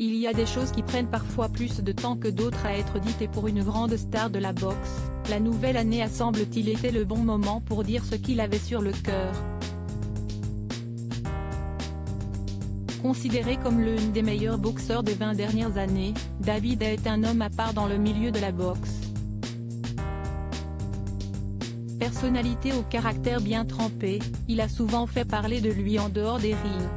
Il y a des choses qui prennent parfois plus de temps que d'autres à être dites, et pour une grande star de la boxe, la nouvelle année a semble-t-il été le bon moment pour dire ce qu'il avait sur le cœur. Considéré comme l'un des meilleurs boxeurs des 20 dernières années, David est un homme à part dans le milieu de la boxe. Personnalité au caractère bien trempé, il a souvent fait parler de lui en dehors des rings.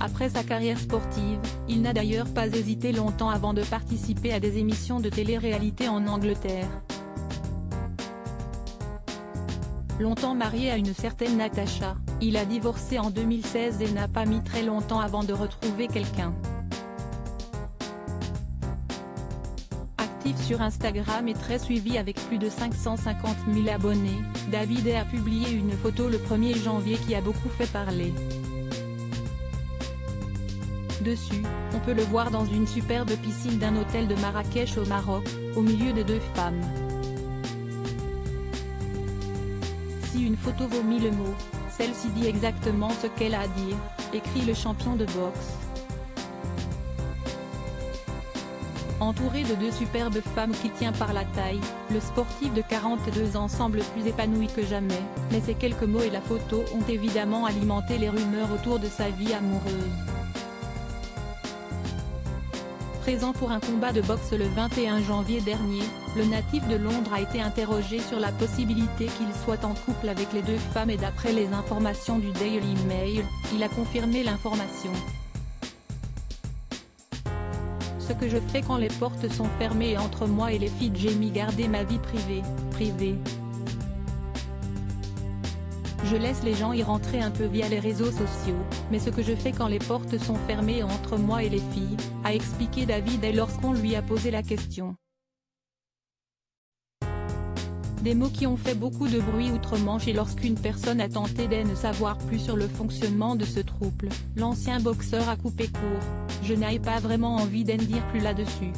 Après sa carrière sportive, il n'a d'ailleurs pas hésité longtemps avant de participer à des émissions de télé-réalité en Angleterre. Longtemps marié à une certaine Natasha, il a divorcé en 2016 et n'a pas mis très longtemps avant de retrouver quelqu'un. Actif sur Instagram et très suivi avec plus de 550 000 abonnés, David a publié une photo le 1er janvier qui a beaucoup fait parler. Dessus, on peut le voir dans une superbe piscine d'un hôtel de Marrakech au Maroc, au milieu de deux femmes. Si une photo vaut 1000 mots, celle-ci dit exactement ce qu'elle a à dire, écrit le champion de boxe. Entouré de deux superbes femmes qu'il tient par la taille, le sportif de 42 ans semble plus épanoui que jamais, mais ces quelques mots et la photo ont évidemment alimenté les rumeurs autour de sa vie amoureuse. Présent pour un combat de boxe le 21 janvier dernier, le natif de Londres a été interrogé sur la possibilité qu'il soit en couple avec les deux femmes, et d'après les informations du Daily Mail, il a confirmé l'information. Ce que je fais quand les portes sont fermées et entre moi et les filles, j'aime garder ma vie privée. Je laisse les gens y rentrer un peu via les réseaux sociaux, mais ce que je fais quand les portes sont fermées entre moi et les filles, a expliqué David lorsqu'on lui a posé la question. Des mots qui ont fait beaucoup de bruit outre-Manche, et lorsqu'une personne a tenté d'en savoir plus sur le fonctionnement de ce trouble, l'ancien boxeur a coupé court: « Je n'ai pas vraiment envie d'en dire plus là-dessus.